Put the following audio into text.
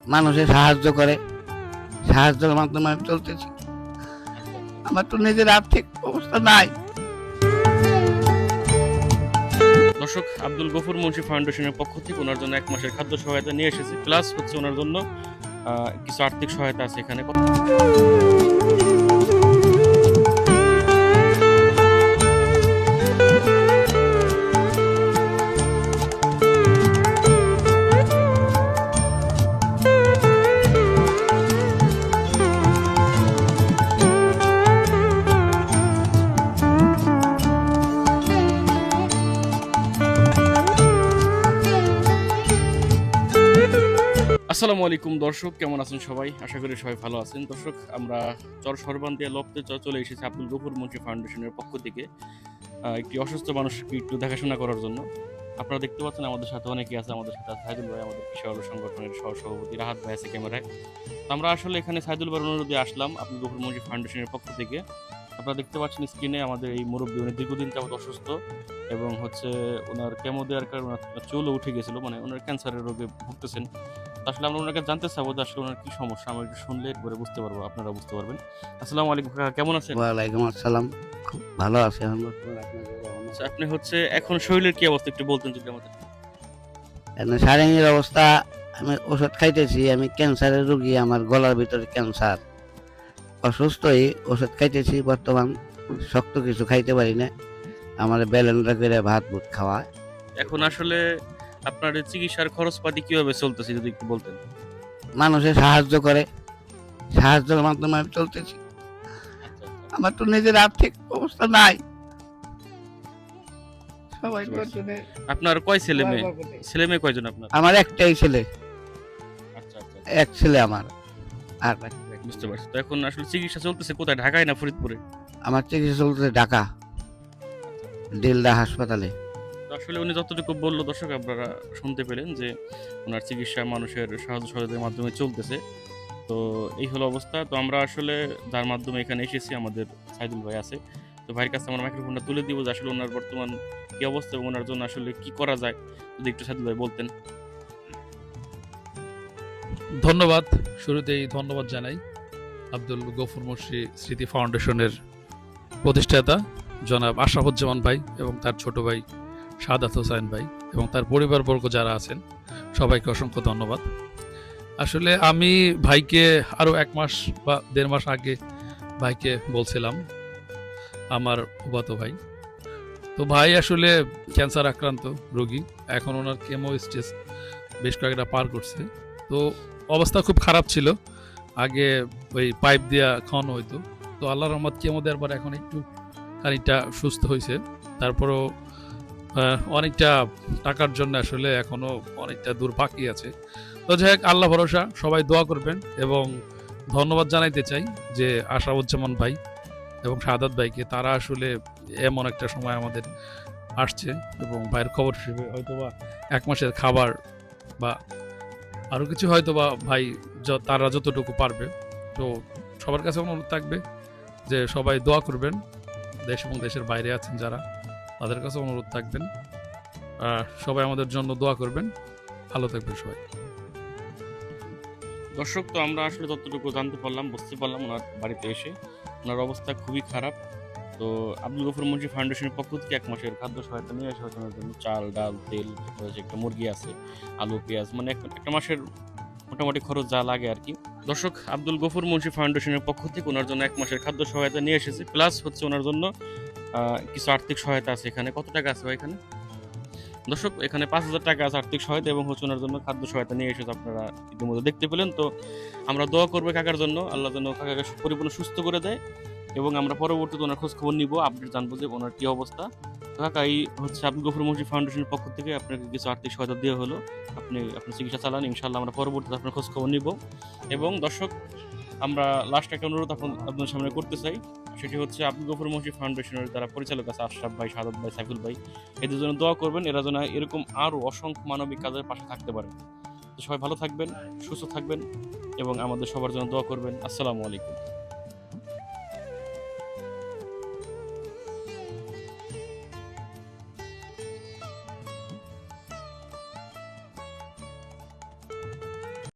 মানুষের সাহায্য করে, সাহায্যের মাধ্যমে আমি চলতেছি। আমার তো নিজের আর্থিক অবস্থা নাই। দর্শক, আব্দুল গফুর মুন্সি ফাউন্ডেশনের পক্ষ থেকে ওনার জন্য 1 মাসের খাদ্য সহায়তা নিয়ে এসেছি, প্লাস হচ্ছে ওনার জন্য কিছু আর্থিক সহায়তা আছে এখানে। আসসালামু আলাইকুম দর্শক, কেমন আছেন সবাই? আশা করি সবাই ভালো আছেন। দর্শক, আমরা চর সর্বান্তিয়া লপ্তে চলে এসেছি আব্দুল গফুর মুন্সি ফাউন্ডেশনের পক্ষ থেকে একটি অসুস্থ মানুষকে একটু দেখাশোনা করার জন্য। আপনারা দেখতে পাচ্ছেন আমাদের সাথে অনেকেই আছে। আমাদের সাথে আছে সাইদুল ভাই, আমাদের কৃষি আলো সংগঠনের সহসভাপতি, রাহাত ভাই আছে ক্যামেরায়। তো আমরা আসলে এখানে সাইদুল ভাইয়ের অনুরোধে আসলাম আব্দুল গফুর মুন্সি ফাউন্ডেশনের পক্ষ থেকে। আপনারা দেখতে পাচ্ছেন স্ক্রিনে আমাদের এই মুরব্বী, উনি দীর্ঘদিন যাবত অসুস্থ এবং হচ্ছে ওনার কেমো দেওয়ার কারণে ওনার চুলও উঠে গেছিল, মানে ওনার ক্যান্সারের রোগে ভুগতেছেন। আসলে আমরা ওনাকে জানতে চাবো যে আসলে ওনার কি সমস্যা। আমরা একটু শুনলে এরপরে বুঝতে পারবো, আপনারা বুঝতে পারবেন। আসসালামু আলাইকুম কাকা, কেমন আছেন? ওয়ালাইকুম আসসালাম, খুব ভালো আছি এখন বর্তমানে। আচ্ছা, আপনি হচ্ছে এখন শরীরের কি অবস্থা একটু বলতেন যদি আমাদের। এখন শারীরিক অবস্থা, আমি ওষুধ খাইতেছি। আমি ক্যান্সারের রোগী, আমার গলার ভিতরে ক্যান্সার। অসুস্থই, ওষুধ খাইতেছি। বর্তমান শক্ত কিছু খাইতে পারি না, আমার ব্যালেন্ডা করে ভাত ভুত খাওয়া। এখন আসলে আপনার এই চিকিৎসার খরচপাতি কিভাবে চলতেছে যদি একটু বলতেন। মানুষের সাহায্য করে, সাহায্যের মাধ্যমে আমি চলতেছি। আমার তো নিজের আর্থিক অবস্থা নাই। সবাই করতেছে। আপনার কয় ছেলে মেয়ে? ছেলে মেয়ে কয়জন আপনার? আমার একটাই ছেলে, আচ্ছা আচ্ছা, এক ছেলে আমার। আর বুঝতে পারছি। তো এখন আসলে চিকিৎসা চলতেছে কোথায়, ঢাকায় না ফরিদপুরে? আমার চিকিৎসা চলতেছে ঢাকা দিলদা হাসপাতালে। তো আসলে উনি যতটুকু বললো দর্শক, আপনারা শুনতে পেলেন যে ওনার চিকিৎসা মানুষের সাহায্য সহযোগিতার মাধ্যমে চলতেছে। তো এই হলো অবস্থা। তো আমরা আসলে যার মাধ্যমে এখানে এসেছি, আমাদের সাইদুল ভাই আছে। তো ভাইয়ের কাছে আমরা মাইক্রোফোনটা তুলে দিব যে আসলে ওনার বর্তমান কি অবস্থা এবং ওনার জন্য আসলে কি করা যায়, যদি একটু সাইদুল ভাই বলতেন। ধন্যবাদ। শুরুতেই ধন্যবাদ জানাই আব্দুল গফুর মুন্সি স্মৃতি ফাউন্ডেশনের প্রতিষ্ঠাতা জনাব আশরাফুজ্জামান ভাই এবং তার ছোট ভাই সাদাত হোসেন ভাই এবং তার পরিবারবর্গ যারা আছেন সবাইকে অসংখ্য ধন্যবাদ। আসলে আমি ভাইকে আরও 1 মাস বা 1.5 মাস আগে ভাইকে বলছিলাম, আমার ফুফাতো ভাই। তো ভাই আসলে ক্যান্সার আক্রান্ত রোগী, এখন ওনার কেমো স্টেজ বেশ কয়েকটা পার করছে। তো অবস্থা খুব খারাপ ছিল, আগে ওই পাইপ দিয়া খাওয়ানো হইতো। তো আল্লাহর রহমত কেমো দেওয়ার পর এখন একটু খানিকটা সুস্থ হয়েছে। তারপরেও অনেকটা টাকার জন্য আসলে এখনো অনেকটা দূর বাকি আছে। তো যাই হোক, আল্লাহ ভরসা, সবাই দোয়া করবেন। এবং ধন্যবাদ জানাইতে চাই যে আশরাফুজ্জামান ভাই এবং সাদাত ভাইকে, তারা আসলে এমন একটা সময় আমাদের আসছে এবং ভাইয়ের খবর হিসেবে হয়তোবা 1 মাসের খাবার বা আরও কিছু হয়তোবা ভাই তারা যতটুকু পারবে। তো সবার কাছে অনুরোধ থাকবে যে সবাই দোয়া করবেন। দেশ এবং দেশের বাইরে আছেন যারা, তাদের কাছে অনুরোধ থাকবেন সবাই আমাদের জন্য দোয়া করবেন। ভালো থাকবেন সবাই। দর্শক, তো আমরা আসলে যতটুকু জানতে পারলাম, বুঝতে পারলাম ওনার বাড়িতে এসে ওনার অবস্থা খুবই খারাপ। তো আব্দুল গফুর মুন্সি ফাউন্ডেশনের পক্ষ থেকে 1 মাসের খাদ্য সহায়তা নিয়ে আসা হয়েছে ওনার জন্য। চাল, ডাল, তেল, একটা মুরগি আছে, আলু, পেঁয়াজ, মানে একটা মাসের মোটামুটি খরচ যা লাগে আর কি। দর্শক, আব্দুল গফুর মুন্সি ফাউন্ডেশনের পক্ষ থেকে ওনার জন্য 1 মাসের খাদ্য সহায়তা নিয়ে এসেছে, প্লাস হচ্ছে ওনার জন্য কিছু আর্থিক সহায়তা আছে এখানে। কত টাকা আছে ভাই এখানে? দর্শক, এখানে 5,000 টাকা আছে আর্থিক সহায়তা এবং হচ্ছে ওনার জন্য খাদ্য সহায়তা নিয়ে এসেছে, আপনারা ইতিমধ্যে দেখতে পেলেন। তো আমরা দোয়া করবো কাকার জন্য, আল্লাহ যেন কাকাকে পরিপূর্ণ সুস্থ করে দেয় এবং আমরা পরবর্তীতে ওনার খোঁজ খবর নিব, আপডেট জানবো যে ওনার কি অবস্থা। তো কাকা, এই হচ্ছে আব্দুল গফুর মুন্সি ফাউন্ডেশনের পক্ষ থেকে আপনাকে কিছু আর্থিক সহায়তা দেওয়া হলো। আপনি আপনার চিকিৎসা চালান, ইনশাল্লাহ আমরা পরবর্তীতে আপনার খোঁজ খবর নিব। এবং দর্শক, আমরা লাস্ট একটা অনুরোধ আপনাদের সামনে করতে চাই, সেটি হচ্ছে আব্দুল গফুর মুন্সি ফাউন্ডেশনের যারা পরিচালক আছে, আশরাফ ভাই, সাদাত ভাই, সাইফুল ভাই, এদের জন্য দোয়া করবেন। এরা যেন এরকম আরও অসংখ্য মানবিক কাজের পাশে থাকতে পারে। তো সবাই ভালো থাকবেন, সুস্থ থাকবেন এবং আমাদের সবার জন্য দোয়া করবেন। আসসালামু আলাইকুম।